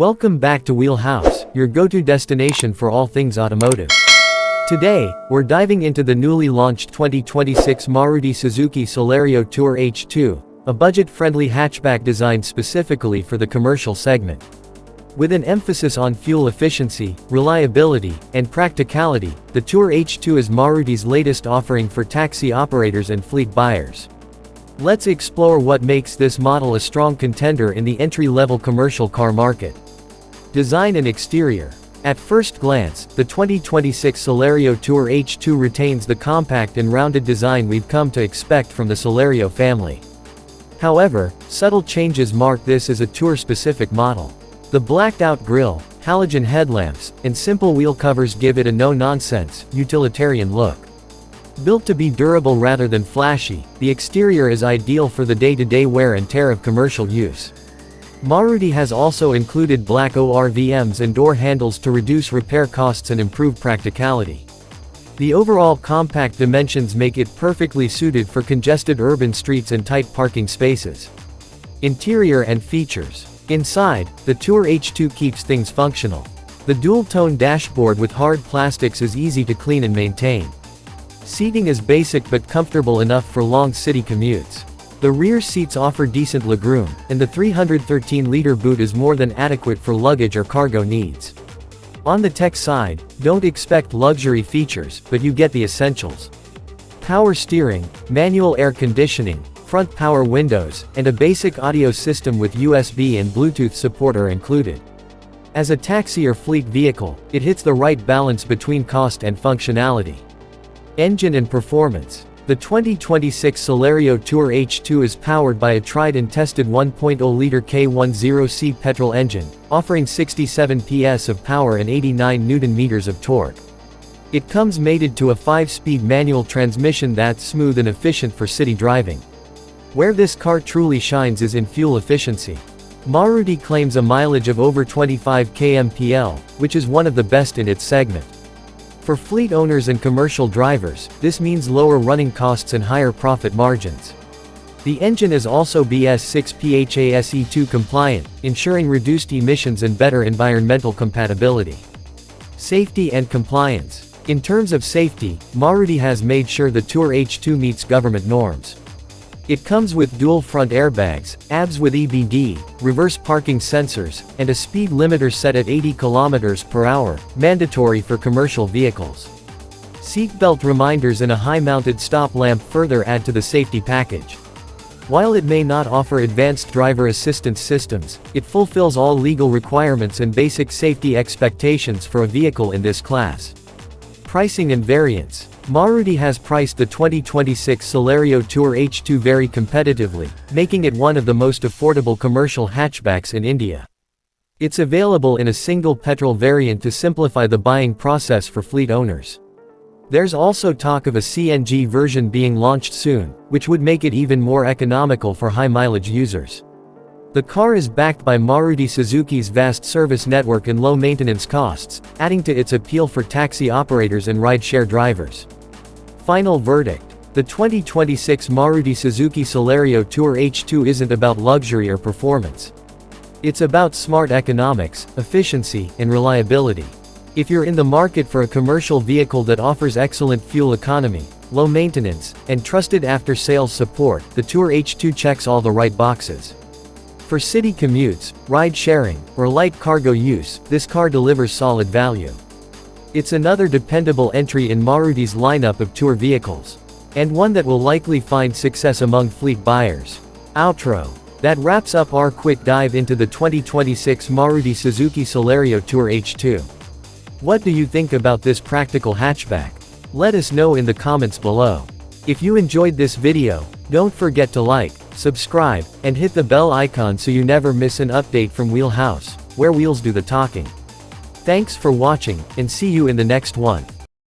Welcome back to Wheelhouse, your go-to destination for all things automotive. Today, we're diving into the newly launched 2026 Maruti Suzuki Celerio Tour H2, a budget-friendly hatchback designed specifically for the commercial segment. With an emphasis on fuel efficiency, reliability, and practicality, the Tour H2 is Maruti's latest offering for taxi operators and fleet buyers. Let's explore what makes this model a strong contender in the entry-level commercial car market. Design and exterior. At first glance, the 2026 Celerio Tour H2 retains the compact and rounded design we've come to expect from the Celerio family. However, subtle changes mark this as a Tour-specific model. The blacked-out grille, halogen headlamps, and simple wheel covers give it a no-nonsense, utilitarian look. Built to be durable rather than flashy, the exterior is ideal for the day-to-day wear and tear of commercial use. Maruti has also included black ORVMs and door handles to reduce repair costs and improve practicality. The overall compact dimensions make it perfectly suited for congested urban streets and tight parking spaces. Interior and features. Inside, the Tour H2 keeps things functional. The dual-tone dashboard with hard plastics is easy to clean and maintain. Seating is basic but comfortable enough for long city commutes. The rear seats offer decent legroom, and the 313-liter boot is more than adequate for luggage or cargo needs. On the tech side, don't expect luxury features, but you get the essentials. Power steering, manual air conditioning, front power windows, and a basic audio system with USB and Bluetooth support are included. As a taxi or fleet vehicle, it hits the right balance between cost and functionality. Engine and performance. The 2026 Celerio Tour H2 is powered by a tried-and-tested 1.0-liter K10C petrol engine, offering 67 PS of power and 89 Nm of torque. It comes mated to a 5-speed manual transmission that's smooth and efficient for city driving. Where this car truly shines is in fuel efficiency. Maruti claims a mileage of over 25 kmpl, which is one of the best in its segment. For fleet owners and commercial drivers, this means lower running costs and higher profit margins. The engine is also BS6 PHASE2 compliant, ensuring reduced emissions and better environmental compatibility. Safety and compliance. In terms of safety, Maruti has made sure the Tour H2 meets government norms. It comes with dual front airbags, ABS with EBD, reverse parking sensors, and a speed limiter set at 80 km/h, mandatory for commercial vehicles. Seatbelt reminders and a high-mounted stop lamp further add to the safety package. While it may not offer advanced driver assistance systems, it fulfills all legal requirements and basic safety expectations for a vehicle in this class. Pricing and variants. Maruti has priced the 2026 Celerio Tour H2 very competitively, making it one of the most affordable commercial hatchbacks in India. It's available in a single petrol variant to simplify the buying process for fleet owners. There's also talk of a CNG version being launched soon, which would make it even more economical for high-mileage users. The car is backed by Maruti Suzuki's vast service network and low maintenance costs, adding to its appeal for taxi operators and ride-share drivers. Final verdict. The 2026 Maruti Suzuki Celerio Tour H2 isn't about luxury or performance. It's about smart economics, efficiency, and reliability. If you're in the market for a commercial vehicle that offers excellent fuel economy, low maintenance, and trusted after-sales support, the Tour H2 checks all the right boxes. For city commutes, ride-sharing, or light cargo use, this car delivers solid value. It's another dependable entry in Maruti's lineup of tour vehicles. And one that will likely find success among fleet buyers. Outro. That wraps up our quick dive into the 2026 Maruti Suzuki Celerio Tour H2. What do you think about this practical hatchback? Let us know in the comments below. If you enjoyed this video, don't forget to like, subscribe, and hit the bell icon so you never miss an update from Wheelhouse, where wheels do the talking. Thanks for watching, and see you in the next one.